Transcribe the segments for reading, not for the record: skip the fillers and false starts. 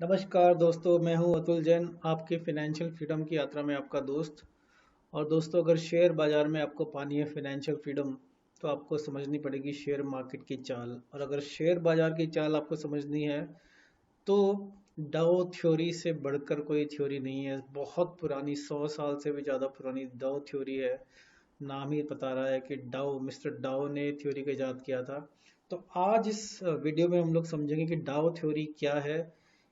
नमस्कार दोस्तों, मैं हूं अतुल जैन, आपके फाइनेंशियल फ्रीडम की यात्रा में आपका दोस्त। और दोस्तों, अगर शेयर बाजार में आपको पानी है फाइनेंशियल फ्रीडम, तो आपको समझनी पड़ेगी शेयर मार्केट की चाल। और अगर शेयर बाजार की चाल आपको समझनी है तो डाउ थ्योरी से बढ़कर कोई थ्योरी नहीं है। बहुत पुरानी, 100 साल से भी ज़्यादा पुरानी डाउ थ्योरी है। नाम ही बता रहा है कि डाउ, मिस्टर डाउ ने थ्योरी का इजाद किया था। तो आज इस वीडियो में हम लोग समझेंगे कि डाउ थ्योरी क्या है,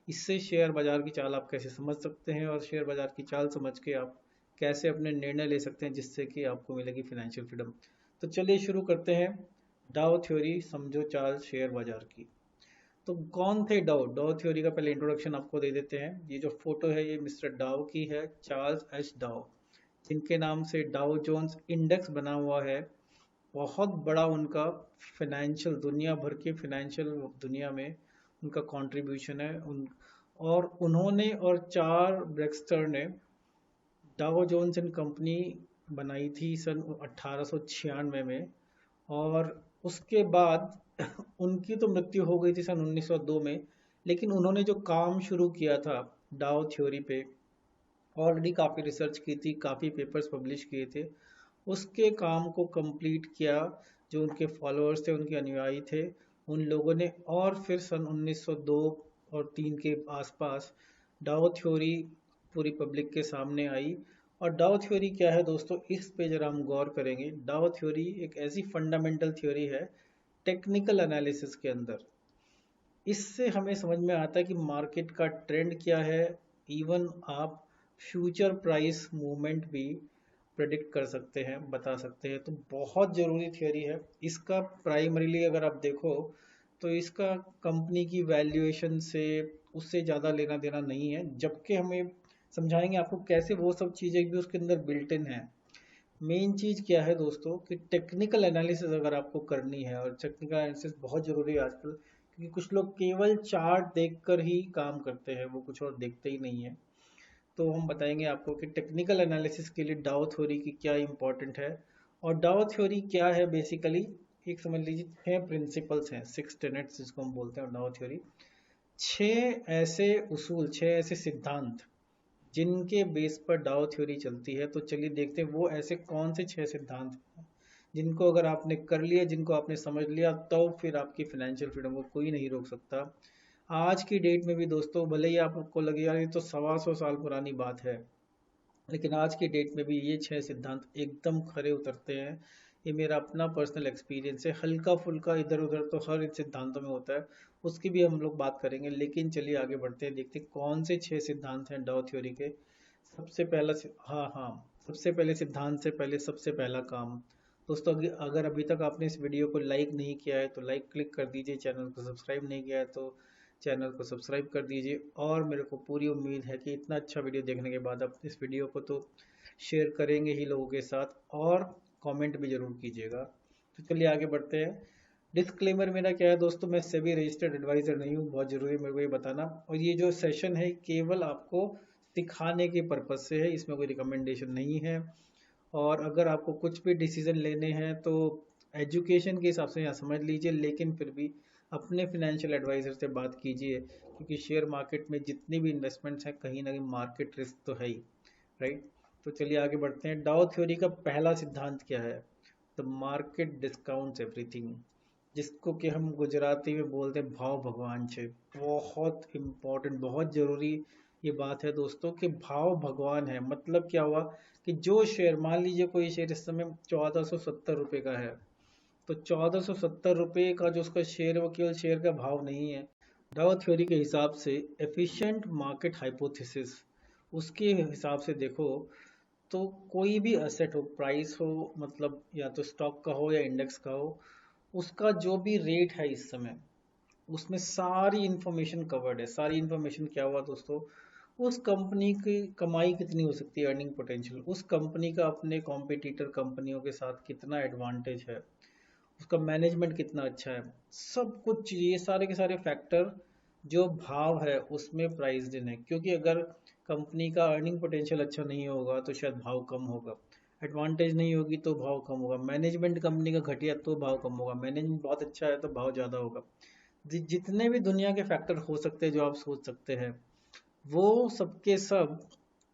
इससे शेयर बाजार की चाल आप कैसे समझ सकते हैं, और शेयर बाजार की चाल समझ के आप कैसे अपने निर्णय ले सकते हैं जिससे कि आपको मिलेगी फाइनेंशियल फ्रीडम। तो चलिए शुरू करते हैं। डाउ थ्योरी समझो चाल शेयर बाजार की। तो कौन थे डाउ? डाउ थ्योरी का पहले इंट्रोडक्शन आपको दे देते हैं। ये जो फोटो है ये मिस्टर डाउ की है, चार्ल्स एच डाउ, जिनके नाम से डाउ जोन्स इंडेक्स बना हुआ है। बहुत बड़ा उनका फाइनेंशियल, दुनिया भर के फाइनेंशियल दुनिया में उनका कंट्रीब्यूशन है। और उन्होंने और चार ब्रेक्सटर ने डाउ जोन्स एंड कंपनी बनाई थी सन 1896 में। और उसके बाद उनकी तो मृत्यु हो गई थी सन 1902 में। लेकिन उन्होंने जो काम शुरू किया था डाउ थ्योरी पे, ऑलरेडी काफ़ी रिसर्च की थी, काफ़ी पेपर्स पब्लिश किए थे, उसके काम को कंप्लीट किया जो उनके फॉलोअर्स थे, उनके अनुयायी थे, उन लोगों ने। और फिर सन 1902 और 3 के आसपास डाओ थ्योरी पूरी पब्लिक के सामने आई। और डाओ थ्योरी क्या है दोस्तों, इस पे जरा हम गौर करेंगे। डाओ थ्योरी एक ऐसी फंडामेंटल थ्योरी है टेक्निकल एनालिसिस के अंदर। इससे हमें समझ में आता है कि मार्केट का ट्रेंड क्या है। इवन आप फ्यूचर प्राइस मूवमेंट भी प्रेडिक्ट कर सकते हैं, बता सकते हैं। तो बहुत ज़रूरी थियोरी है। इसका प्राइमरीली अगर आप देखो तो इसका कंपनी की वैल्यूएशन से उससे ज़्यादा लेना देना नहीं है, जबकि हमें समझाएंगे आपको कैसे वो सब चीज़ें भी उसके अंदर बिल्ट इन है। मेन चीज़ क्या है दोस्तों कि टेक्निकल एनालिसिस अगर आपको करनी है, और टेक्निकल एनालिसिस बहुत ज़रूरी है आजकल, क्योंकि कुछ लोग केवल चार्ट देखकर ही काम करते हैं, वो कुछ और देखते ही नहीं है। तो हम बताएंगे आपको कि टेक्निकल एनालिसिस के लिए डाउ थ्योरी की क्या इंपॉर्टेंट है। और डाउ थ्योरी क्या है बेसिकली, एक समझ लीजिए 6 प्रिंसिपल्स हैं, 6 टेनेट्स जिसको हम बोलते हैं डाउ थ्योरी। 6 ऐसे उसूल, 6 ऐसे सिद्धांत जिनके बेस पर डाउ थ्योरी चलती है। तो चलिए देखते हैं वो ऐसे कौन से 6 सिद्धांत हैं जिनको अगर आपने कर लिया, जिनको आपने समझ लिया, तो फिर आपकी फाइनेंशियल फ्रीडम को कोई नहीं रोक सकता। आज की डेट में भी दोस्तों, भले ही आपको लगे यार ये तो 125 साल पुरानी बात है, लेकिन आज की डेट में भी ये 6 सिद्धांत एकदम खरे उतरते हैं। ये मेरा अपना पर्सनल एक्सपीरियंस है। हल्का फुल्का इधर उधर तो हर इन सिद्धांतों में होता है, उसकी भी हम लोग बात करेंगे। लेकिन चलिए आगे बढ़ते हैं, देखते हैं कौन से 6 सिद्धांत हैं डाउ थ्योरी के। सबसे पहला हाँ हाँ, सबसे पहले सिद्धांत से पहले सबसे पहला काम दोस्तों, अगर अभी तक आपने इस वीडियो को लाइक नहीं किया है तो लाइक क्लिक कर दीजिए। चैनल को सब्सक्राइब नहीं किया है तो चैनल को सब्सक्राइब कर दीजिए। और मेरे को पूरी उम्मीद है कि इतना अच्छा वीडियो देखने के बाद आप इस वीडियो को तो शेयर करेंगे ही लोगों के साथ, और कमेंट भी ज़रूर कीजिएगा। तो चलिए आगे बढ़ते हैं। डिस्क्लेमर मेरा क्या है दोस्तों, मैं सेबी रजिस्टर्ड एडवाइज़र नहीं हूँ, बहुत ज़रूरी है मेरे को ये बताना। और ये जो सेशन है केवल आपको सिखाने के पर्पज़ से है, इसमें कोई रिकमेंडेशन नहीं है। और अगर आपको कुछ भी डिसीजन लेने हैं तो एजुकेशन के हिसाब से यहाँ समझ लीजिए, लेकिन फिर भी अपने फिनेंशियल एडवाइज़र से बात कीजिए, क्योंकि शेयर मार्केट में जितनी भी इन्वेस्टमेंट्स हैं कहीं ना कहीं मार्केट रिस्क तो है ही, राइट। तो चलिए आगे बढ़ते हैं। डाउ थ्योरी का पहला सिद्धांत क्या है? द मार्केट डिस्काउंट्स एवरीथिंग, जिसको कि हम गुजराती में बोलते हैं भाव भगवान छे। बहुत इम्पोर्टेंट, बहुत ज़रूरी ये बात है दोस्तों कि भाव भगवान है। मतलब क्या हुआ कि जो शेयर, मान लीजिए कोई शेयर इस समय 1470 रुपये का है, तो 1470 रुपये का जो उसका शेयर है वो केवल शेयर का भाव नहीं है। डाउ थ्योरी के हिसाब से एफिशिएंट मार्केट हाइपोथेसिस, उसके हिसाब से देखो तो कोई भी असेट हो, प्राइस हो, मतलब या तो स्टॉक का हो या इंडेक्स का हो, उसका जो भी रेट है इस समय, उसमें सारी इंफॉर्मेशन कवर्ड है। सारी इंफॉर्मेशन क्या हुआ दोस्तों, उस कंपनी की कमाई कितनी हो सकती है, अर्निंग पोटेंशियल, उस कंपनी का अपने कॉम्पिटिटर कंपनियों के साथ कितना एडवांटेज है, उसका मैनेजमेंट कितना अच्छा है, सब कुछ ये सारे के सारे फैक्टर जो भाव है उसमें प्राइस्ड इन है। क्योंकि अगर कंपनी का अर्निंग पोटेंशियल अच्छा नहीं होगा तो शायद भाव कम होगा, एडवांटेज नहीं होगी तो भाव कम होगा, मैनेजमेंट कंपनी का घटिया तो भाव कम होगा, मैनेजमेंट बहुत अच्छा है तो भाव ज़्यादा होगा। जितने भी दुनिया के फैक्टर हो सकते हैं जो आप सोच सकते हैं, वो सबके सब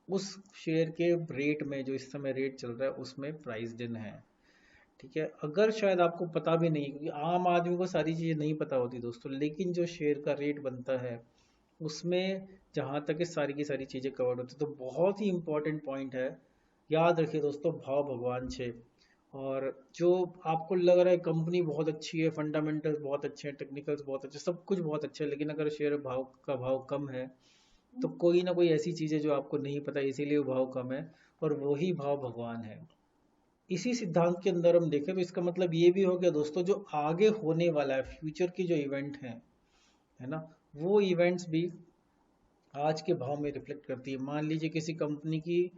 उस शेयर के रेट में, जो इस समय रेट चल रहा है उसमें प्राइस्ड इन है। ठीक है, अगर शायद आपको पता भी नहीं, क्योंकि आम आदमी को सारी चीज़ें नहीं पता होती दोस्तों, लेकिन जो शेयर का रेट बनता है उसमें जहाँ तक ये सारी की सारी चीज़ें कवर होती है, तो बहुत ही इंपॉर्टेंट पॉइंट है। याद रखिए दोस्तों, भाव भगवान छे। और जो आपको लग रहा है कंपनी बहुत अच्छी है, फंडामेंटल्स बहुत अच्छे हैं, टेक्निकल्स बहुत अच्छे, सब कुछ बहुत अच्छा है, लेकिन अगर शेयर भाव का भाव कम है तो कोई ना कोई ऐसी चीज़ है जो आपको नहीं पता, इसीलिए वो भाव कम है, और वही भाव भगवान है। इसी सिद्धांत के अंदर हम देखें तो इसका मतलब ये भी हो गया दोस्तों, जो आगे होने वाला है, फ्यूचर की जो इवेंट है ना, वो इवेंट्स भी आज के भाव में रिफ्लेक्ट करती है। मान लीजिए किसी कंपनी की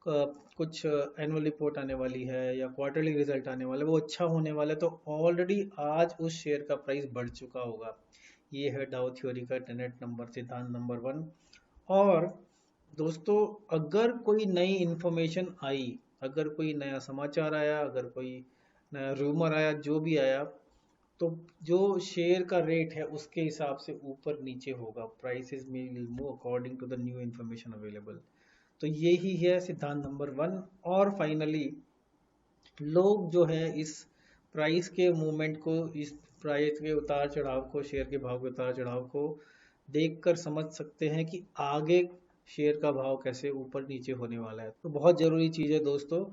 कुछ एनुअल रिपोर्ट आने वाली है या क्वार्टरली रिजल्ट आने वाला है, वो अच्छा होने वाला है, तो ऑलरेडी आज उस शेयर का प्राइस बढ़ चुका होगा। ये है डाउ थ्योरी का टेनेट नंबर, सिद्धांत नंबर 1। और दोस्तों, अगर कोई नई इंफॉर्मेशन आई, अगर कोई नया समाचार आया, अगर कोई नया रूमर आया, जो भी आया, तो जो शेयर का रेट है उसके हिसाब से ऊपर नीचे होगा। Prices will move according to the new information available. तो यही है सिद्धांत नंबर 1। और फाइनली लोग जो है इस प्राइस के मूवमेंट को, इस प्राइस के उतार चढ़ाव को, शेयर के भाव के उतार चढ़ाव को देखकर समझ सकते हैं कि आगे शेयर का भाव कैसे ऊपर नीचे होने वाला है। तो बहुत जरूरी चीज़ है दोस्तों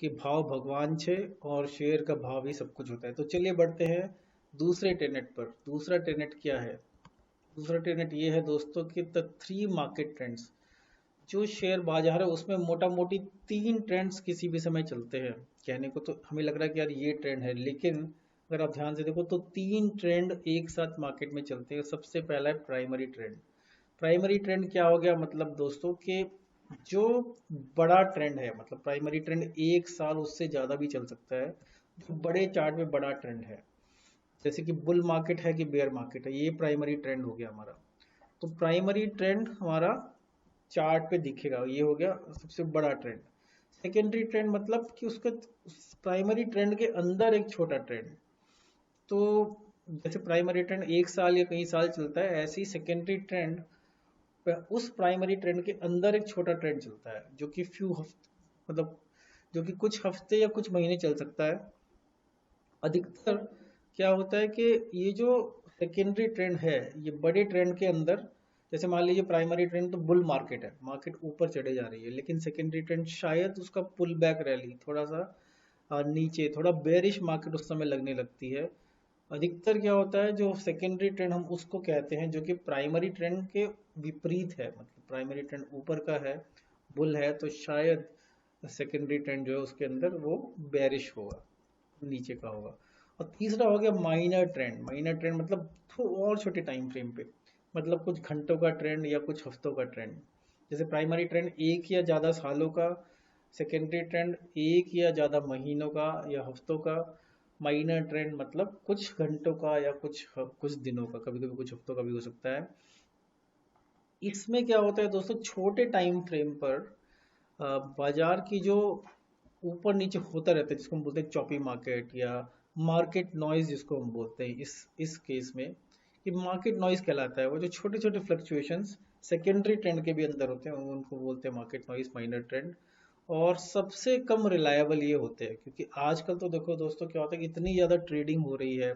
कि भाव भगवान छे और शेयर का भाव ही सब कुछ होता है। तो चलिए बढ़ते हैं दूसरे टेनेट पर। दूसरा टेनेट क्या है? दूसरा टेनेट ये है दोस्तों कि द 3 मार्केट ट्रेंड्स। जो शेयर बाजार है उसमें मोटा मोटी 3 ट्रेंड्स किसी भी समय चलते हैं। कहने को तो हमें लग रहा है कि यार ये ट्रेंड है, लेकिन अगर आप ध्यान से देखो तो 3 ट्रेंड एक साथ मार्केट में चलते हैं। सबसे पहला है प्राइमरी ट्रेंड। प्राइमरी ट्रेंड क्या हो गया? मतलब दोस्तों कि जो बड़ा ट्रेंड है, मतलब प्राइमरी ट्रेंड एक साल उससे ज़्यादा भी चल सकता है, जो बड़े चार्ट में बड़ा ट्रेंड है, जैसे कि बुल मार्केट है कि बेयर मार्केट है, ये प्राइमरी ट्रेंड हो गया हमारा। तो प्राइमरी ट्रेंड हमारा चार्ट पे दिखेगा, ये हो गया सबसे बड़ा ट्रेंड। सेकेंडरी ट्रेंड मतलब कि उसका प्राइमरी ट्रेंड के अंदर एक छोटा ट्रेंड। तो जैसे प्राइमरी ट्रेंड एक साल या कई साल चलता है, ऐसे ही सेकेंडरी ट्रेंड उस प्राइमरी ट्रेंड के अंदर एक छोटा ट्रेंड चलता है, जो कि फ्यू हफ्ते, मतलब जो कि कुछ हफ्ते या कुछ महीने चल सकता है। अधिकतर क्या होता है कि ये जो सेकेंडरी ट्रेंड है, ये बड़े ट्रेंड के अंदर, जैसे मान लीजिए प्राइमरी ट्रेंड तो बुल मार्केट है, मार्केट ऊपर चढ़े जा रही है, लेकिन सेकेंडरी ट्रेंड शायद उसका पुल बैक रैली, थोड़ा सा नीचे, थोड़ा बेरिश मार्केट उस समय लगने लगती है। अधिकतर क्या होता है, जो सेकेंडरी ट्रेंड हम उसको कहते हैं जो कि प्राइमरी ट्रेंड के विपरीत है। मतलब प्राइमरी ट्रेंड ऊपर का है, बुल है, तो शायद सेकेंडरी ट्रेंड जो है उसके अंदर वो बेरिश होगा, नीचे का होगा। और तीसरा हो गया माइनर ट्रेंड। माइनर ट्रेंड मतलब और छोटे टाइम फ्रेम पे, मतलब कुछ घंटों का ट्रेंड या कुछ हफ्तों का ट्रेंड। जैसे प्राइमरी ट्रेंड एक या ज़्यादा सालों का, सेकेंडरी ट्रेंड एक या ज़्यादा महीनों का या हफ्तों का, माइनर ट्रेंड मतलब कुछ घंटों का या कुछ दिनों का, कभी कभी कुछ हफ्तों का भी हो सकता है। इसमें क्या होता है दोस्तों, छोटे टाइम फ्रेम पर बाजार की जो ऊपर नीचे होता रहता है, जिसको हम बोलते हैं चॉपी मार्केट या मार्केट नॉइज जिसको हम बोलते हैं, इस केस में कि मार्केट नॉइज कहलाता है। वो जो छोटे छोटे फ्लक्चुएशंस सेकेंडरी ट्रेंड के भी अंदर होते हैं, उनको बोलते हैं मार्केट नॉइज, माइनर ट्रेंड। और सबसे कम रिलायबल ये होते हैं, क्योंकि आजकल तो देखो दोस्तों क्या होता है कि इतनी ज़्यादा ट्रेडिंग हो रही है,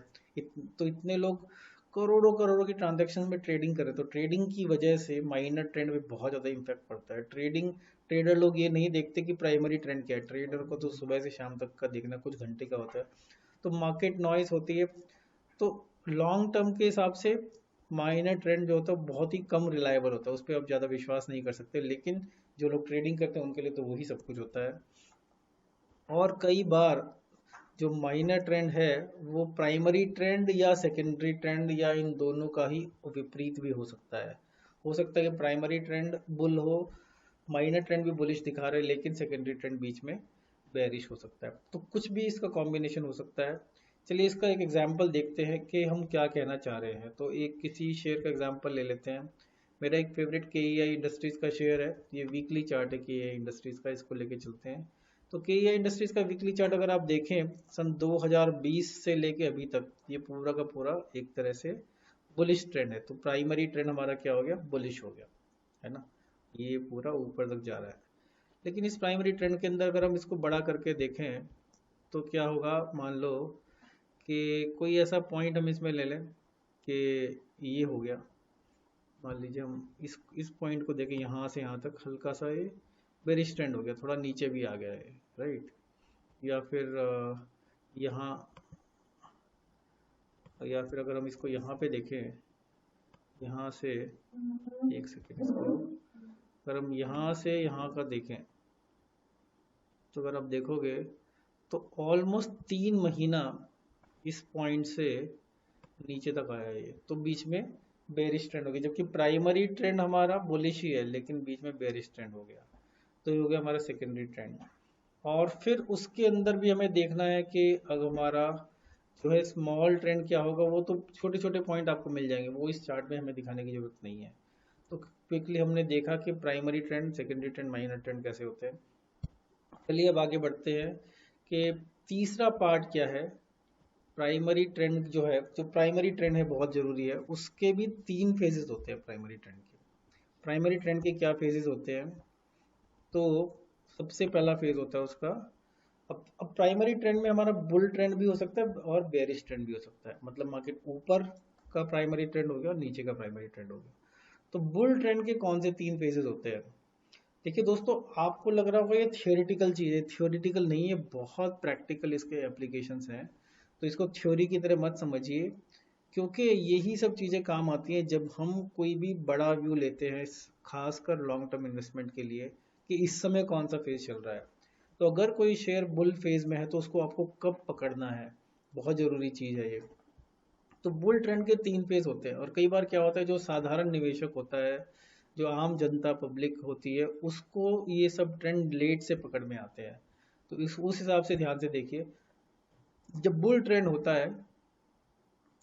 तो इतने लोग करोड़ों करोड़ों की ट्रांजैक्शन में ट्रेडिंग करें, तो ट्रेडिंग की वजह से माइनर ट्रेंड में बहुत ज़्यादा इम्पैक्ट पड़ता है। ट्रेडर लोग ये नहीं देखते कि प्राइमरी ट्रेंड क्या है, ट्रेडर को तो सुबह से शाम तक का देखना कुछ घंटे का होता है। तो मार्केट नॉइस होती है। तो लॉन्ग टर्म के हिसाब से माइनर ट्रेंड जो होता है बहुत ही कम रिलायबल होता है, उस पर आप ज़्यादा विश्वास नहीं कर सकते, लेकिन जो लोग ट्रेडिंग करते हैं उनके लिए तो वही सब कुछ होता है। और कई बार जो माइनर ट्रेंड है वो प्राइमरी ट्रेंड या सेकेंडरी ट्रेंड या इन दोनों का ही विपरीत भी हो सकता है। हो सकता है कि प्राइमरी ट्रेंड बुल हो, माइनर ट्रेंड भी बुलिश दिखा रहे हैं, लेकिन सेकेंडरी ट्रेंड बीच में बेरिश हो सकता है। तो कुछ भी इसका कॉम्बिनेशन हो सकता है। चलिए इसका एक एग्जांपल देखते हैं कि हम क्या कहना चाह रहे हैं। तो एक किसी शेयर का एग्जांपल ले लेते हैं। मेरा एक फेवरेट KEI इंडस्ट्रीज का शेयर है, ये वीकली चार्ट है KEI इंडस्ट्रीज का, इसको लेके चलते हैं। तो KEI इंडस्ट्रीज का वीकली चार्ट अगर आप देखें सन 2020 से लेके अभी तक, ये पूरा का पूरा एक तरह से बुलिश ट्रेंड है, तो प्राइमरी ट्रेंड हमारा क्या हो गया, बुलिश हो गया, है ना। ये पूरा ऊपर तक जा रहा है। लेकिन इस प्राइमरी ट्रेंड के अंदर अगर हम इसको बड़ा करके देखें तो क्या होगा, मान लो कि कोई ऐसा पॉइंट हम इसमें ले लें कि ये हो गया, मान लीजिए हम इस पॉइंट को देखें, यहाँ से यहाँ तक हल्का सा ये बेरिश ट्रेंड हो गया, थोड़ा नीचे भी आ गया है, राइट। या फिर यहाँ, या फिर अगर हम इसको यहाँ पे देखें, यहाँ से, एक सेकेंड, इसको अगर हम यहाँ से यहाँ का देखें तो अगर आप देखोगे तो ऑलमोस्ट 3 महीना इस पॉइंट से नीचे तक आया है ये, तो बीच में बेरिश ट्रेंड हो गया, जबकि प्राइमरी ट्रेंड हमारा बुलिश ही है लेकिन बीच में बेरिश ट्रेंड हो गया, तो ये हो गया हमारा सेकेंडरी ट्रेंड। और फिर उसके अंदर भी हमें देखना है कि अगर हमारा जो है स्मॉल ट्रेंड क्या होगा, वो तो छोटे छोटे पॉइंट आपको मिल जाएंगे, वो इस चार्ट में हमें दिखाने की जरूरत नहीं है। तो क्विकली हमने देखा कि primary trend, secondary trend, minor trend कैसे होते हैं। चलिए अब आगे बढ़ते हैं कि तीसरा पार्ट क्या है। प्राइमरी ट्रेंड जो है, जो प्राइमरी ट्रेंड है बहुत ज़रूरी है, उसके भी 3 फेजेस होते हैं प्राइमरी ट्रेंड के। प्राइमरी ट्रेंड के क्या फेजेस होते हैं, तो सबसे पहला फेज होता है उसका, अब प्राइमरी ट्रेंड में हमारा बुल ट्रेंड भी हो सकता है और बेरिश ट्रेंड भी हो सकता है, मतलब मार्केट ऊपर का प्राइमरी ट्रेंड हो गया और नीचे का प्राइमरी ट्रेंड हो गया। तो बुल ट्रेंड के कौन से 3 फेजेस होते हैं। देखिए दोस्तों, आपको लग रहा होगा ये थियोरिटिकल चीज़ है, थियोरिटिकल नहीं है, बहुत प्रैक्टिकल इसके एप्लीकेशंस हैं। तो इसको थ्योरी की तरह मत समझिए, क्योंकि यही सब चीज़ें काम आती हैं जब हम कोई भी बड़ा व्यू लेते हैं, खासकर लॉन्ग टर्म इन्वेस्टमेंट के लिए, कि इस समय कौन सा फेज चल रहा है। तो अगर कोई शेयर बुल फेज में है तो उसको आपको कब पकड़ना है, बहुत ज़रूरी चीज़ है ये। तो बुल ट्रेंड के 3 फेज होते हैं, और कई बार क्या होता है, जो साधारण निवेशक होता है, जो आम जनता पब्लिक होती है, उसको ये सब ट्रेंड लेट से पकड़ में आते हैं। तो उस हिसाब से ध्यान से देखिए, जब बुल ट्रेंड होता है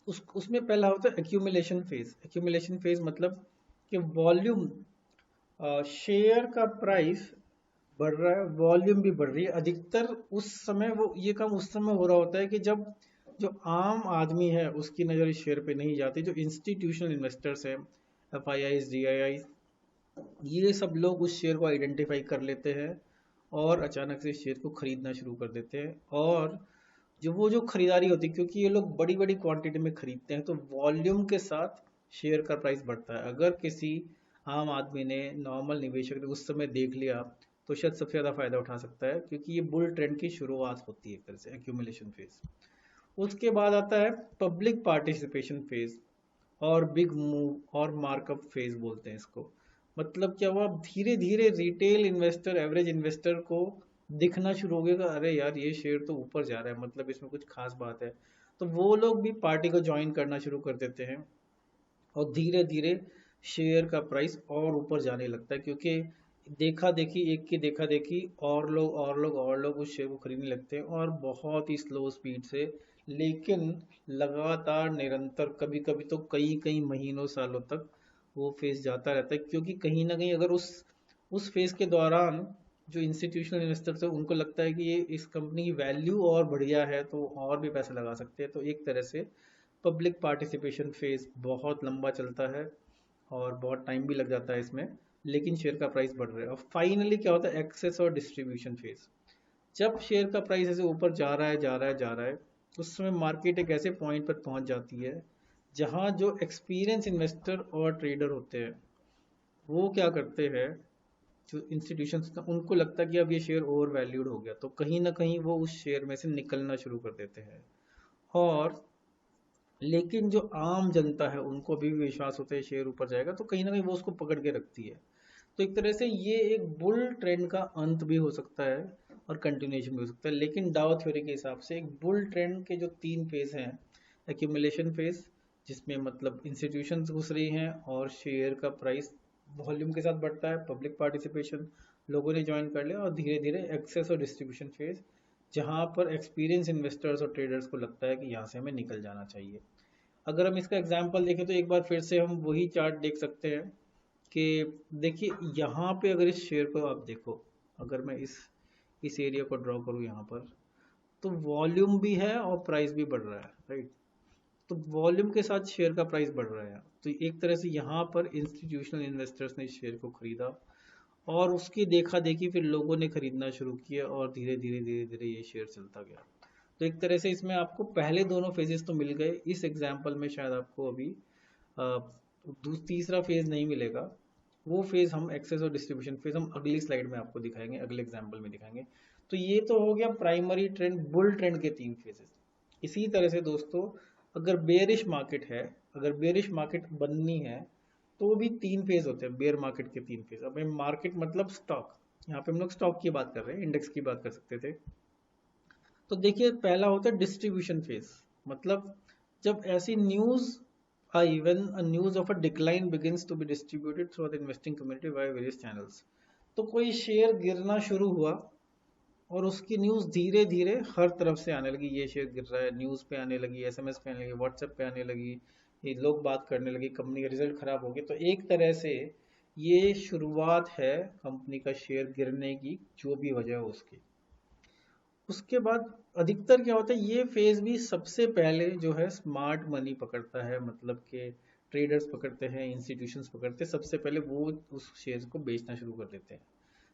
उसमें पहला होता है एक्यूमुलेशन फेज। एक्यूमुलेशन फेज मतलब कि वॉल्यूम, शेयर का प्राइस बढ़ रहा है, वॉल्यूम भी बढ़ रही है। अधिकतर उस समय वो ये काम उस समय हो रहा होता है कि जब जो आम आदमी है उसकी नज़र इस शेयर पे नहीं जाती, जो इंस्टीट्यूशनल इन्वेस्टर्स हैं, FIIs, DIIs, ये सब लोग उस शेयर को आइडेंटिफाई कर लेते हैं और अचानक से इस शेयर को खरीदना शुरू कर देते हैं। और जो खरीदारी होती है, क्योंकि ये लोग बड़ी बड़ी क्वांटिटी में खरीदते हैं, तो वॉल्यूम के साथ शेयर का प्राइस बढ़ता है। अगर किसी आम आदमी ने, नॉर्मल निवेशक ने उस समय देख लिया तो शायद सबसे ज़्यादा फायदा उठा सकता है, क्योंकि ये बुल ट्रेंड की शुरुआत होती है एक तरह से, एक्यूमुलेशन फेज। उसके बाद आता है पब्लिक पार्टिसिपेशन फेज और बिग मूव और मार्कअप फेज बोलते हैं इसको। मतलब क्या हुआ, धीरे धीरे रिटेल इन्वेस्टर, एवरेज इन्वेस्टर को दिखना शुरू हो गया, अरे यार ये शेयर तो ऊपर जा रहा है, मतलब इसमें कुछ खास बात है। तो वो लोग भी पार्टी को ज्वाइन करना शुरू कर देते हैं और धीरे धीरे शेयर का प्राइस और ऊपर जाने लगता है, क्योंकि देखा देखी, एक की देखा देखी, और लोग उस शेयर को खरीदने लगते हैं, और बहुत ही स्लो स्पीड से, लेकिन लगातार निरंतर, कभी कभी तो कई कई महीनों सालों तक वो फेज जाता रहता है। क्योंकि कहीं ना कहीं अगर उस फेज के दौरान जो इंस्टीट्यूशनल इन्वेस्टर्स है उनको लगता है कि ये इस कंपनी की वैल्यू और बढ़िया है, तो और भी पैसे लगा सकते हैं। तो एक तरह से पब्लिक पार्टिसिपेशन फेज बहुत लंबा चलता है और बहुत टाइम भी लग जाता है इसमें, लेकिन शेयर का प्राइस बढ़ रहा है। और फाइनली क्या होता है, एक्सेस और डिस्ट्रीब्यूशन फेज। जब शेयर का प्राइस ऐसे ऊपर जा रहा है, जा रहा है, जा रहा है, उस समय मार्केट एक ऐसे पॉइंट पर पहुंच जाती है जहां जो एक्सपीरियंस इन्वेस्टर और ट्रेडर होते हैं वो क्या करते हैं, जो इंस्टीट्यूशंस, उनको लगता है कि अब ये शेयर ओवर वैल्यूड हो गया, तो कहीं ना कहीं वो उस शेयर में से निकलना शुरू कर देते हैं। और लेकिन जो आम जनता है उनको भी विश्वास होता है शेयर ऊपर जाएगा, तो कहीं ना कहीं वो उसको पकड़ के रखती है। तो एक तरह से ये एक बुल ट्रेंड का अंत भी हो सकता है और कंटिन्यूएशन भी हो सकता है। लेकिन डाउ थ्योरी के हिसाब से एक बुल ट्रेंड के जो 3 फेज हैं, एक्यूमुलेशन फेज जिसमें मतलब इंस्टीट्यूशंस घुस रही हैं और शेयर का प्राइस वॉल्यूम के साथ बढ़ता है, पब्लिक पार्टिसिपेशन, लोगों ने ज्वाइन कर लिया, और धीरे धीरे एक्सेस और डिस्ट्रीब्यूशन फेज, जहां पर एक्सपीरियंस इन्वेस्टर्स और ट्रेडर्स को लगता है कि यहाँ से हमें निकल जाना चाहिए। अगर हम इसका एग्जाम्पल देखें तो एक बार फिर से हम वही चार्ट देख सकते हैं कि देखिए यहाँ पे अगर इस शेयर को आप देखो, अगर मैं इस एरिया को ड्रॉ करूँ यहाँ पर, तो वॉल्यूम भी है और प्राइस भी बढ़ रहा है, राइट। तो वॉल्यूम के साथ शेयर का प्राइस बढ़ रहा है। तो एक तरह से यहाँ पर इंस्टीट्यूशनल इन्वेस्टर्स ने शेयर को खरीदा और उसकी देखा देखी फिर लोगों ने खरीदना शुरू किया और धीरे धीरे धीरे धीरे ये शेयर चलता गया। तो एक तरह से इसमें आपको पहले दोनों फेजेस तो मिल गए, इस एग्जाम्पल में शायद आपको अभी तीसरा फेज नहीं मिलेगा। वो फेज हम एक्सेस और डिस्ट्रीब्यूशन फेज हम अगली स्लाइड में आपको दिखाएंगे, अगले एग्जाम्पल में दिखाएंगे। तो ये तो हो गया प्राइमरी ट्रेंड, बुल ट्रेंड के 3 फेजेस। इसी तरह से दोस्तों अगर बेयरिश मार्केट है, अगर बेयरिश मार्केट बननी है तो वो भी 3 फेज होते हैं, बेयर मार्केट के 3 फेज। अब मार्केट मतलब स्टॉक, यहाँ पे हम लोग स्टॉक की बात कर रहे हैं, इंडेक्स की बात कर सकते थे। तो देखिए पहला होता है डिस्ट्रीब्यूशन फेज, मतलब जब ऐसी न्यूज आई when a news of a decline begins to be distributed through the investing community via various channels. तो कोई शेयर गिरना शुरू हुआ और उसकी न्यूज धीरे धीरे हर तरफ से आने लगी, ये शेयर गिर रहा है, न्यूज पे आने लगी, एसएमएस पे आने लगी, व्हाट्सएप पे आने लगी, ये लोग बात करने लगे, कंपनी का रिजल्ट खराब हो गया। तो एक तरह से ये शुरुआत है कंपनी का शेयर गिरने की, जो भी वजह हो उसकी। उसके बाद अधिकतर क्या होता है, ये फेज भी सबसे पहले जो है स्मार्ट मनी पकड़ता है, मतलब कि ट्रेडर्स पकड़ते हैं, इंस्टीट्यूशंस पकड़ते हैं, सबसे पहले वो उस शेयर को बेचना शुरू कर देते हैं।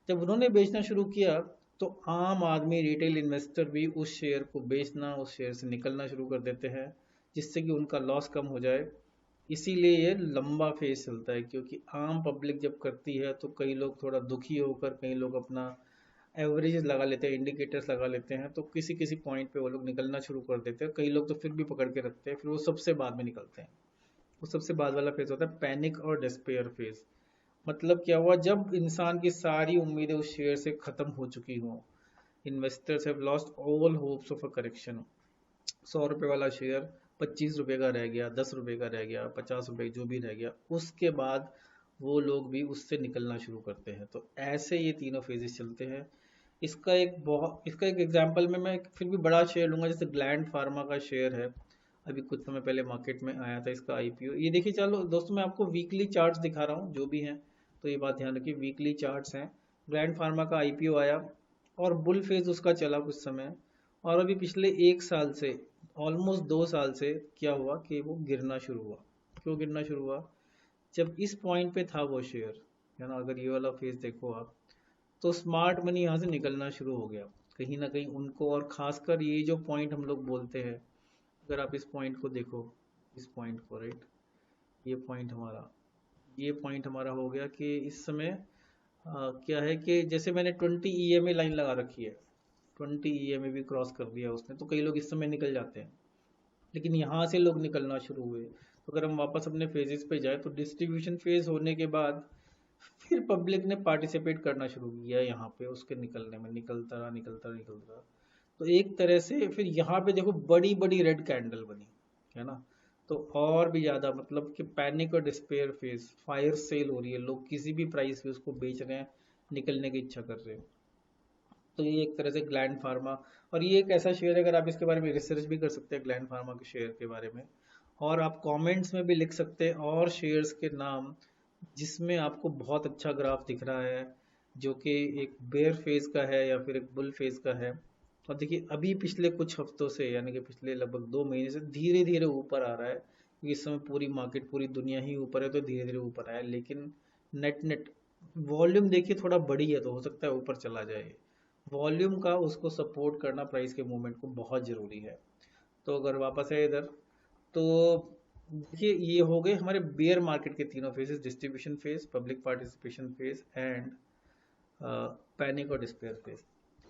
जब उन्होंने बेचना शुरू किया तो आम आदमी, रिटेल इन्वेस्टर भी उस शेयर को बेचना, उस शेयर से निकलना शुरू कर देते हैं, जिससे कि उनका लॉस कम हो जाए। इसीलिए ये लंबा फेज चलता है, क्योंकि आम पब्लिक जब करती है तो कई लोग थोड़ा दुखी होकर, कई लोग अपना एवरेजेस लगा लेते हैं, इंडिकेटर्स लगा लेते हैं, तो किसी किसी पॉइंट पे वो लोग निकलना शुरू कर देते हैं। कई लोग तो फिर भी पकड़ के रखते हैं, फिर वो सबसे बाद में निकलते हैं। वो सबसे बाद वाला फेज होता है पैनिक और डिस्पेयर फेज। मतलब क्या हुआ, जब इंसान की सारी उम्मीदें उस शेयर से खत्म हो चुकी हों, investors have lost all hopes of a correction. 100 रुपए वाला शेयर 25 रुपए का रह गया, 10 रुपए का रह गया, 50 रुपए जो भी रह गया, उसके बाद वो लोग भी उससे निकलना शुरू करते हैं। तो ऐसे ये तीनों फेजेस चलते हैं। इसका एक एग्जांपल में मैं फिर भी बड़ा शेयर लूंगा, जैसे ग्लैंड फार्मा का शेयर है, अभी कुछ समय पहले मार्केट में आया था इसका आईपीओ। ये देखिए, चलो दोस्तों मैं आपको वीकली चार्ट्स दिखा रहा हूँ जो भी हैं, तो ये बात ध्यान रखिए, वीकली चार्ट्स हैं। ग्लैंड फार्मा का आईपीओ आया और बुल फेज उसका चला कुछ समय, और अभी पिछले 1 साल से, ऑलमोस्ट 2 साल से क्या हुआ कि वो गिरना शुरू हुआ। क्यों गिरना शुरू हुआ, जब इस पॉइंट पे था वो शेयर, है ना, अगर ये वाला फेज देखो आप, तो स्मार्ट मनी यहाँ से निकलना शुरू हो गया कहीं ना कहीं उनको। और खासकर ये जो पॉइंट हम लोग बोलते हैं, अगर आप इस पॉइंट को देखो, इस पॉइंट को, राइट, ये पॉइंट हमारा हो गया कि इस समय क्या है कि जैसे मैंने 20 ईएमए लाइन लगा रखी है, 20 ईएमए भी क्रॉस कर दिया उसने, तो कई लोग इस समय निकल जाते हैं, लेकिन यहाँ से लोग निकलना शुरू हुए। तो अगर हम वापस अपने फेजेस पे जाए, तो डिस्ट्रीब्यूशन फेज होने के बाद फिर पब्लिक ने पार्टिसिपेट करना शुरू किया यहाँ पे उसके निकलने में, निकलता रहा निकलता रहा निकलता रहा। तो एक तरह से फिर यहाँ पे देखो बड़ी बड़ी रेड कैंडल बनी, है ना, तो और भी ज्यादा मतलब कि पैनिक और डिस्पेयर फेज, फायर सेल हो रही है, लोग किसी भी प्राइस पे उसको बेच रहे हैं, निकलने की इच्छा कर रहे हैं। तो ये एक तरह से ग्लैंड फार्मा, और ये एक ऐसा शेयर है, अगर आप इसके बारे में रिसर्च भी कर सकते हैं ग्लैंड फार्मा के शेयर के बारे में, और आप कमेंट्स में भी लिख सकते हैं और शेयर्स के नाम जिसमें आपको बहुत अच्छा ग्राफ दिख रहा है, जो कि एक बेयर फेज का है या फिर एक बुल फेज का है। और देखिए अभी पिछले कुछ हफ्तों से, यानी कि पिछले लगभग 2 महीने से धीरे धीरे ऊपर आ रहा है, क्योंकि इस समय पूरी मार्केट, पूरी दुनिया ही ऊपर है, तो धीरे धीरे ऊपर आया। लेकिन नेट नेट वॉल्यूम देखिए थोड़ा बड़ी है, तो हो सकता है ऊपर चला जाए। वॉल्यूम का उसको सपोर्ट करना प्राइस के मूवमेंट को बहुत ज़रूरी है। तो अगर वापस है इधर, तो देखिए ये हो गए हमारे बेयर मार्केट के तीनों phases, distribution phase, public participation phase and panic और डिस्पेयर फेज।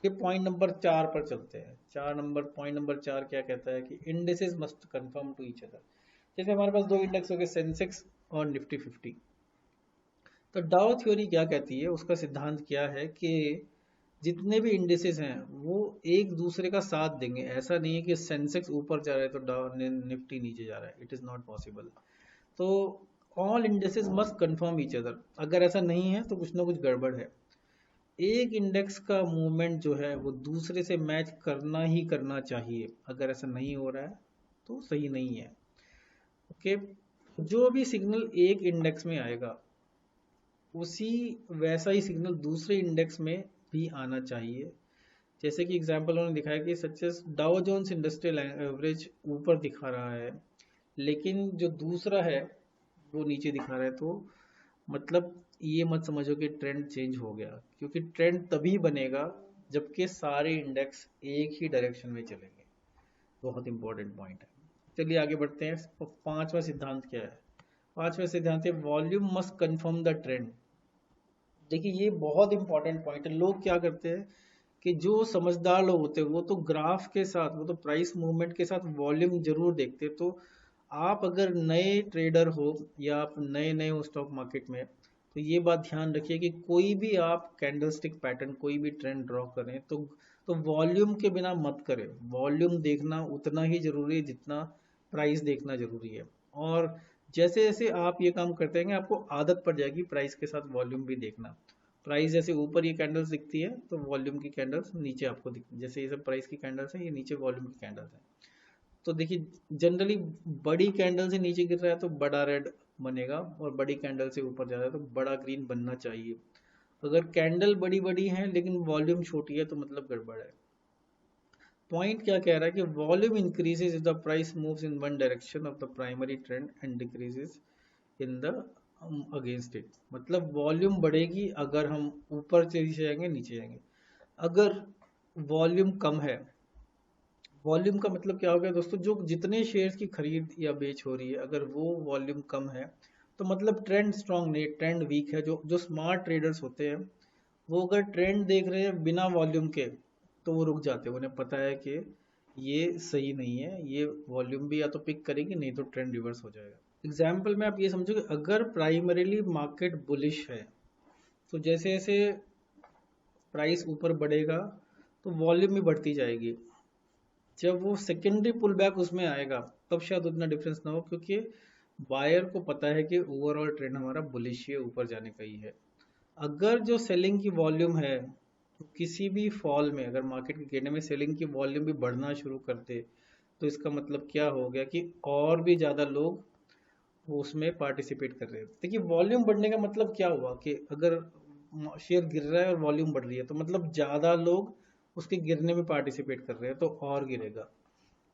ये पॉइंट नंबर 4 पर चलते हैं। पॉइंट नंबर 4 क्या कहता है कि indexes must confirm to each other. जैसे हमारे पास 2 इंडेक्स हो गए, सेंसेक्स और निफ्टी 50। तो डाउ थ्योरी क्या कहती है, उसका सिद्धांत क्या है कि जितने भी इंडेक्सेस हैं वो एक दूसरे का साथ देंगे। ऐसा नहीं है कि सेंसेक्स ऊपर जा रहा है तो डाउन निफ्टी नीचे जा रहा है, इट इज नॉट पॉसिबल। तो all indexes must confirm each other, अगर ऐसा नहीं है तो कुछ ना कुछ गड़बड़ है। एक इंडेक्स का मूवमेंट जो है वो दूसरे से मैच करना ही करना चाहिए, अगर ऐसा नहीं हो रहा है तो सही नहीं है। ओके, जो भी सिग्नल एक इंडेक्स में आएगा उसी वैसा ही सिग्नल दूसरे इंडेक्स में भी आना चाहिए। जैसे कि एग्जांपल उन्होंने दिखाया कि such as Dow Jones industrial average ऊपर दिखा रहा है, लेकिन जो दूसरा है वो नीचे दिखा रहा है, तो मतलब ये मत समझो कि ट्रेंड चेंज हो गया, क्योंकि ट्रेंड तभी बनेगा जबकि सारे इंडेक्स एक ही डायरेक्शन में चलेंगे। बहुत इंपॉर्टेंट पॉइंट है। चलिए आगे बढ़ते हैं। पांचवा सिद्धांत क्या है? पांचवा सिद्धांत है volume must confirm the trend. देखिए ये बहुत इंपॉर्टेंट पॉइंट है। लोग क्या करते हैं कि जो समझदार लोग होते हैं वो तो ग्राफ के साथ, वो तो प्राइस मूवमेंट के साथ वॉल्यूम जरूर देखते हैं। तो आप अगर नए ट्रेडर हो या आप नए नए हो स्टॉक मार्केट में, तो ये बात ध्यान रखिए कि कोई भी आप कैंडलस्टिक पैटर्न, कोई भी ट्रेंड ड्रॉ करें तो वॉल्यूम के बिना मत करें। वॉल्यूम देखना उतना ही जरूरी है जितना प्राइस देखना जरूरी है। और जैसे जैसे आप ये काम करते हैं आपको आदत पड़ जाएगी प्राइस के साथ वॉल्यूम भी देखना। प्राइस जैसे ऊपर ये कैंडल्स दिखती है तो वॉल्यूम की कैंडल्स नीचे आपको दिखती है। जैसे ये सब प्राइस की कैंडल्स है, ये नीचे वॉल्यूम की कैंडल्स है। तो देखिए जनरली बड़ी कैंडल से नीचे गिर रहा है तो बड़ा रेड बनेगा, और बड़ी कैंडल से ऊपर जा रहा है तो बड़ा ग्रीन बनना चाहिए। अगर कैंडल बड़ी बड़ी है लेकिन वॉल्यूम छोटी है तो मतलब गड़बड़ है। पॉइंट क्या कह रहा है कि volume increases if the price moves in one direction of the primary trend and decreases in the against it. मतलब वॉल्यूम बढ़ेगी अगर हम ऊपर से नीचे जाएंगे, नीचे जाएंगे। अगर वॉल्यूम कम है, वॉल्यूम का मतलब क्या हो गया दोस्तों, जो जितने शेयर्स की खरीद या बेच हो रही है अगर वो वॉल्यूम कम है तो मतलब ट्रेंड स्ट्रांग नहीं, ट्रेंड वीक है। जो जो स्मार्ट ट्रेडर्स होते हैं वो अगर ट्रेंड देख रहे हैं बिना वॉल्यूम के तो वो रुक जाते हैं। उन्हें पता है कि ये सही नहीं है, ये वॉल्यूम भी या तो पिक करेगी नहीं तो ट्रेंड रिवर्स हो जाएगा। एग्जाम्पल में आप ये समझो कि अगर प्राइमरीली मार्केट बुलिश है तो जैसे जैसे प्राइस ऊपर बढ़ेगा तो वॉल्यूम भी बढ़ती जाएगी। जब वो सेकेंडरी पुल बैक उसमें आएगा तब शायद उतना डिफरेंस ना हो, क्योंकि बायर को पता है कि ओवरऑल ट्रेंड हमारा बुलिश है, ऊपर जाने का ही है। अगर जो सेलिंग की वॉल्यूम है तो किसी भी फॉल में अगर मार्केट के गिरने में सेलिंग की वॉल्यूम भी बढ़ना शुरू करते तो इसका मतलब क्या हो गया कि और भी ज़्यादा लोग वो उसमें पार्टिसिपेट कर रहे हैं। देखिए वॉल्यूम बढ़ने का मतलब क्या हुआ कि अगर शेयर गिर रहा है और वॉल्यूम बढ़ रही है तो मतलब ज़्यादा लोग उसके गिरने में पार्टिसिपेट कर रहे हैं तो और गिरेगा।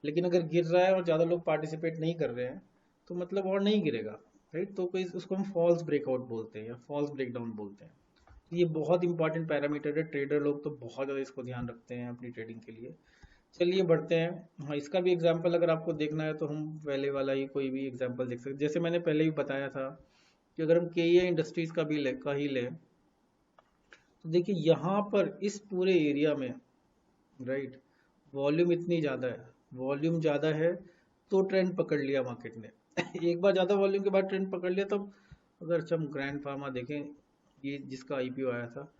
लेकिन अगर गिर रहा है और ज़्यादा लोग पार्टिसिपेट नहीं कर रहे हैं तो मतलब और नहीं गिरेगा। राइट, तो कोई उसको हम फॉल्स ब्रेकआउट बोलते हैं या फॉल्स ब्रेकडाउन बोलते हैं। ये बहुत इंपॉर्टेंट पैरामीटर है। ट्रेडर लोग तो बहुत ज़्यादा इसको ध्यान रखते हैं अपनी ट्रेडिंग के लिए। चलिए बढ़ते हैं। हाँ, इसका भी एग्जाम्पल अगर आपको देखना है तो हम पहले वाला ही कोई भी एग्जाम्पल देख सकते हैं। जैसे मैंने पहले ही बताया था कि अगर हम केईए इंडस्ट्रीज का ही ले तो देखिए यहाँ पर इस पूरे एरिया में, राइट, वॉल्यूम इतनी ज़्यादा है, वॉल्यूम ज़्यादा है तो ट्रेंड पकड़ लिया मार्केट ने। एक बार ज़्यादा वॉल्यूम के बाद ट्रेंड पकड़ लिया तब अगर हम ग्रैंड फार्मा देखें, ये जिसका आईपीओ आया था,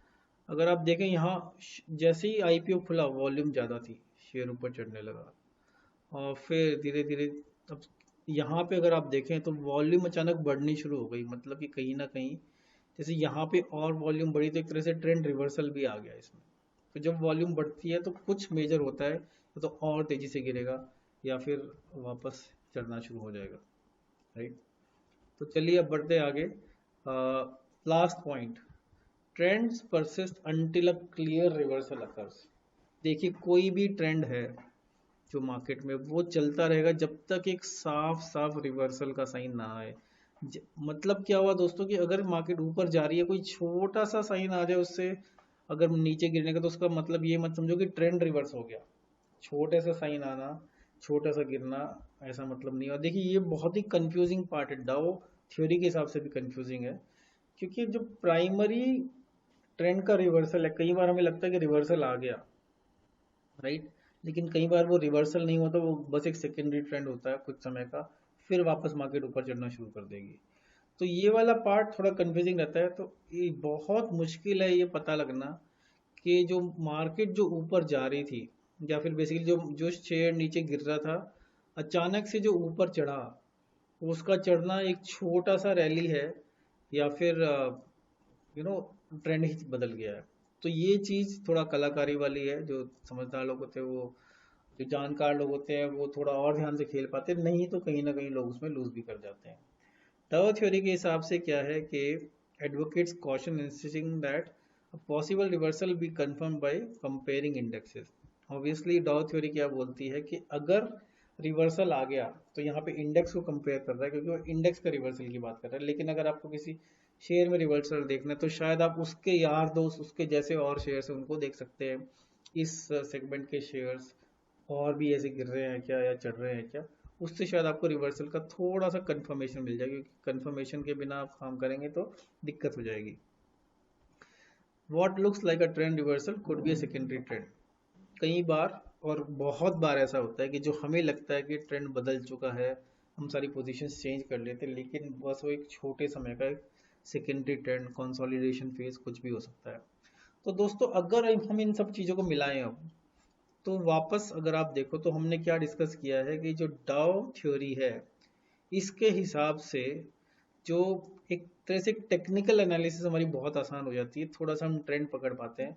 अगर आप देखें यहाँ जैसे ही आईपीओ खुला वॉल्यूम ज़्यादा थी, शेयर ऊपर चढ़ने लगा। और फिर धीरे धीरे अब यहाँ पे अगर आप देखें तो वॉल्यूम अचानक बढ़नी शुरू हो गई। मतलब कि कहीं ना कहीं जैसे यहाँ पे और वॉल्यूम बढ़ी तो एक तरह से ट्रेंड रिवर्सल भी आ गया इसमें। तो जब वॉल्यूम बढ़ती है तो कुछ मेजर होता है तो और तेजी से गिरेगा या फिर वापस चढ़ना शुरू हो जाएगा। राइट, तो चलिए अब बढ़ते हैं आगे। Last point, trends persist until a clear reversal occurs. देखिए कोई भी ट्रेंड है जो मार्केट में वो चलता रहेगा जब तक एक साफ साफ रिवर्सल का साइन ना आए। मतलब क्या हुआ दोस्तों कि अगर मार्केट ऊपर जा रही है कोई छोटा सा साइन आ जाए उससे अगर नीचे गिरने का, तो उसका मतलब ये मत समझो कि ट्रेंड रिवर्स हो गया। छोटे सा साइन आना, छोटा सा गिरना, ऐसा मतलब नहीं। और देखिए ये बहुत ही कंफ्यूजिंग पार्ट है, डाउ थ्योरी के हिसाब से भी कंफ्यूजिंग है। क्योंकि जो प्राइमरी ट्रेंड का रिवर्सल है, कई बार हमें लगता है कि रिवर्सल आ गया, राइट, लेकिन कई बार वो रिवर्सल नहीं होता, वो बस एक सेकेंडरी ट्रेंड होता है कुछ समय का, फिर वापस मार्केट ऊपर चढ़ना शुरू कर देगी। तो ये वाला पार्ट थोड़ा कंफ्यूजिंग रहता है। तो ये बहुत मुश्किल है ये पता लगना कि जो मार्केट जो ऊपर जा रही थी या फिर बेसिकली जो जो शेयर नीचे गिर रहा था अचानक से जो ऊपर चढ़ा, उसका चढ़ना एक छोटा सा रैली है या फिर ट्रेंड ही बदल गया है। तो ये चीज़ थोड़ा कलाकारी वाली है। जो समझदार लोग होते हैं, वो जो जानकार लोग होते हैं वो थोड़ा और ध्यान से खेल पाते हैं, नहीं तो कहीं ना कहीं लोग उसमें लूज भी कर जाते हैं। डाउ थ्योरी के हिसाब से क्या है कि advocates caution insisting that possible reversal be confirm by comparing indexes. Obviously Dow theory क्या बोलती है कि अगर रिवर्सल आ गया तो यहाँ पे इंडेक्स को कंपेयर कर रहा है क्योंकि वो इंडेक्स का रिवर्सल की बात कर रहा है। लेकिन अगर आपको किसी शेयर में रिवर्सल देखना है तो शायद आप उसके यार दोस्त उसके जैसे और शेयर्स हैं उनको देख सकते हैं, इस सेगमेंट के शेयर्स और भी ऐसे गिर रहे हैं क्या या चढ़ रहे हैं क्या, उससे शायद आपको रिवर्सल का थोड़ा सा कंफर्मेशन मिल जाएगी, क्योंकि कंफर्मेशन के बिना आप काम करेंगे तो दिक्कत हो जाएगी। What looks like a trend reversal could be a secondary trend। कई बार और बहुत बार ऐसा होता है कि जो हमें लगता है कि ट्रेंड बदल चुका है, हम सारी पोजीशंस चेंज कर लेते हैं, लेकिन बस वो एक छोटे समय का एक सेकेंडरी ट्रेंड, कंसोलिडेशन फेज कुछ भी हो सकता है। तो दोस्तों अगर हम इन सब चीज़ों को मिलाएं अब, तो वापस अगर आप देखो तो हमने क्या डिस्कस किया है कि जो डाउ थ्योरी है इसके हिसाब से जो एक तरह से टेक्निकल एनालिसिस हमारी बहुत आसान हो जाती है, थोड़ा सा हम ट्रेंड पकड़ पाते हैं।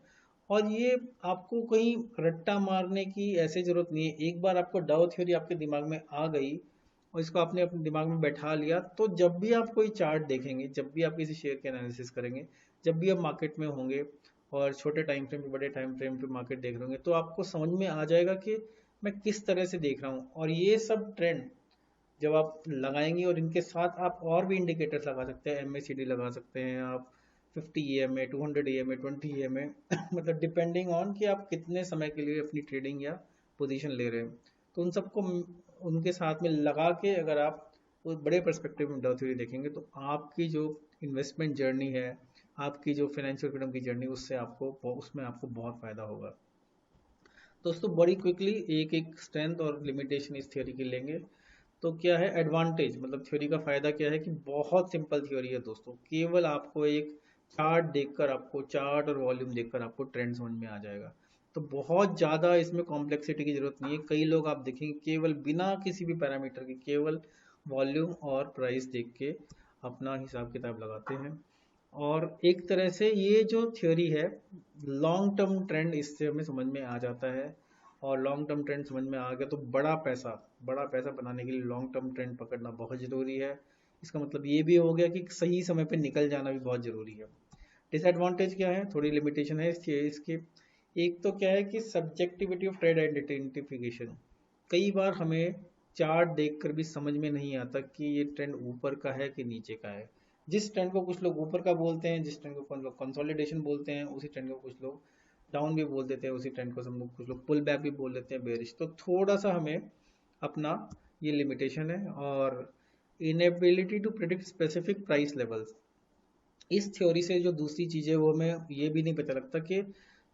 और ये आपको कहीं रट्टा मारने की ऐसे जरूरत नहीं है, एक बार आपको डाउ थ्योरी आपके दिमाग में आ गई और इसको आपने अपने दिमाग में बैठा लिया, तो जब भी आप कोई चार्ट देखेंगे, जब भी आप किसी शेयर के एनालिसिस करेंगे, जब भी आप मार्केट में होंगे और छोटे टाइम फ्रेम पे बड़े टाइम फ्रेम पे मार्केट देख रहे होंगे, तो आपको समझ में आ जाएगा कि मैं किस तरह से देख रहा हूँ। और ये सब ट्रेंड जब आप लगाएंगे और इनके साथ आप और भी इंडिकेटर्स लगा सकते हैं, MACD लगा सकते हैं आप, 50 EMA, 200 EMA, 20 EMA मतलब डिपेंडिंग ऑन कि आप कितने समय के लिए अपनी ट्रेडिंग या पोजीशन ले रहे हैं, तो उन सबको उनके साथ में लगा के अगर आप वो बड़े पर्सपेक्टिव में डाउ थ्योरी देखेंगे तो आपकी जो इन्वेस्टमेंट जर्नी है, आपकी जो फाइनेंशियल फ्रीडम की जर्नी, उससे आपको उसमें आपको बहुत फायदा होगा। दोस्तों बड़ी क्विकली एक एक स्ट्रेंथ और लिमिटेशन इस थ्योरी की लेंगे। तो क्या है एडवांटेज, मतलब थ्योरी का फायदा क्या है कि बहुत सिंपल थ्योरी है दोस्तों, केवल आपको एक चार्ट देखकर, आपको चार्ट और वॉल्यूम देखकर आपको ट्रेंड समझ में आ जाएगा। तो बहुत ज़्यादा इसमें कॉम्प्लेक्सिटी की जरूरत नहीं है। कई लोग आप देखेंगे केवल बिना किसी भी पैरामीटर के, केवल वॉल्यूम और प्राइस देख के अपना हिसाब किताब लगाते हैं। और एक तरह से ये जो थ्योरी है, लॉन्ग टर्म ट्रेंड इससे हमें समझ में आ जाता है। और लॉन्ग टर्म ट्रेंड समझ में आ गया तो बड़ा पैसा बनाने के लिए लॉन्ग टर्म ट्रेंड पकड़ना बहुत ज़रूरी है। इसका मतलब ये भी हो गया कि सही समय पे निकल जाना भी बहुत ज़रूरी है। डिसएडवांटेज क्या है, थोड़ी लिमिटेशन है इसकी। एक तो क्या है कि सब्जेक्टिविटी ऑफ ट्रेड आइडेंटिफिकेशन, कई बार हमें चार्ट देखकर भी समझ में नहीं आता कि ये ट्रेंड ऊपर का है कि नीचे का है। जिस ट्रेंड को कुछ लोग ऊपर का बोलते हैं, जिस ट्रेंड को कुछ लोग कंसोलिडेशन बोलते हैं, उसी ट्रेंड को कुछ लोग डाउन भी बोल देते हैं, उसी ट्रेंड को सब लोग कुछ लोग पुल बैक भी बोल देते हैं, बेरिश। तो थोड़ा सा हमें अपना ये लिमिटेशन है। और inability to predict specific price levels, इस थ्योरी से जो दूसरी चीज़ है वो हमें ये भी नहीं पता लगता कि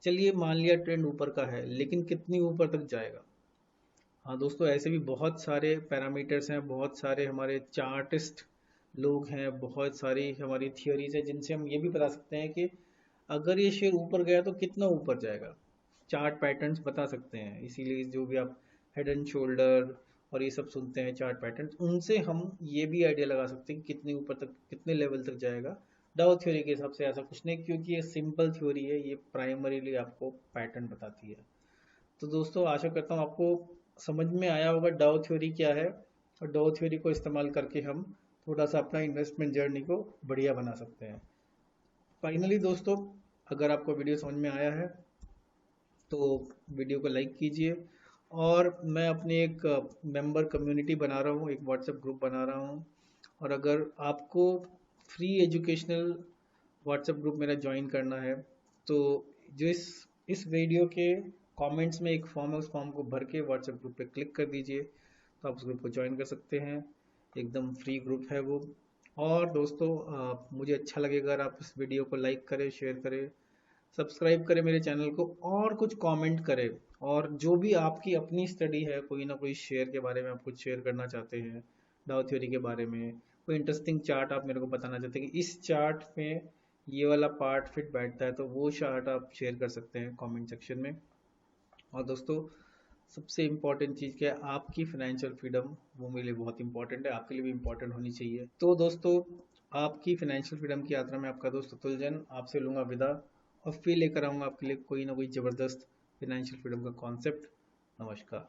चलिए मान लिया ट्रेंड ऊपर का है, लेकिन कितनी ऊपर तक जाएगा। हाँ दोस्तों, ऐसे भी बहुत सारे पैरामीटर्स हैं, बहुत सारे हमारे चार्टिस्ट लोग हैं, बहुत सारी हमारी थियोरीज है जिनसे हम ये भी बता सकते हैं कि अगर ये शेयर ऊपर गया तो कितना ऊपर जाएगा। चार्ट पैटर्न्स बता सकते हैं, इसीलिए जो भी आप हेड एंड शोल्डर और ये सब सुनते हैं चार्ट पैटर्न्स, उनसे हम ये भी आइडिया लगा सकते हैं कि कितनी ऊपर तक, कितने लेवल तक जाएगा। डाउ थ्योरी के हिसाब से ऐसा कुछ नहीं, क्योंकि ये सिंपल थ्योरी है, ये प्राइमरीली आपको पैटर्न बताती है। तो दोस्तों आशा करता हूँ आपको समझ में आया होगा डाउ थ्योरी क्या है, और डाउ थ्योरी को इस्तेमाल करके हम थोड़ा सा अपना इन्वेस्टमेंट जर्नी को बढ़िया बना सकते हैं। फाइनली दोस्तों, अगर आपको वीडियो समझ में आया है तो वीडियो को लाइक कीजिए। और मैं अपनी एक मेंबर कम्युनिटी बना रहा हूँ, एक व्हाट्सएप ग्रुप बना रहा हूँ। और अगर आपको फ्री एजुकेशनल व्हाट्सएप ग्रुप मेरा ज्वाइन करना है तो जो इस वीडियो के कमेंट्स में एक फॉर्म है, उस फॉर्म को भर के व्हाट्सएप ग्रुप पे क्लिक कर दीजिए, तो आप उस ग्रुप को ज्वाइन कर सकते हैं। एकदम फ्री ग्रुप है वो। और दोस्तों मुझे अच्छा लगेगा अगर आप इस वीडियो को लाइक करें, शेयर करें, सब्सक्राइब करें मेरे चैनल को, और कुछ कमेंट करें। और जो भी आपकी अपनी स्टडी है, कोई ना कोई शेयर के बारे में आप कुछ शेयर करना चाहते हैं, डाउ थ्योरी के बारे में कोई इंटरेस्टिंग चार्ट आप मेरे को बताना चाहते हैं कि इस चार्ट में ये वाला पार्ट फिट बैठता है, तो वो चार्ट आप शेयर कर सकते हैं कमेंट सेक्शन में। और दोस्तों सबसे इम्पोर्टेंट चीज़ क्या है, आपकी फाइनेंशियल फ्रीडम, वो मेरे लिए बहुत इंपॉर्टेंट है, आपके लिए भी इम्पोर्टेंट होनी चाहिए। तो दोस्तों आपकी फाइनेंशियल फ्रीडम की यात्रा में आपका दोस्त अतुल जैन आपसे लूँगा विदा, और फिर लेकर आऊँगा आपके लिए कोई ना कोई ज़बरदस्त फाइनेंशियल फ्रीडम का कॉन्सेप्ट। नमस्कार।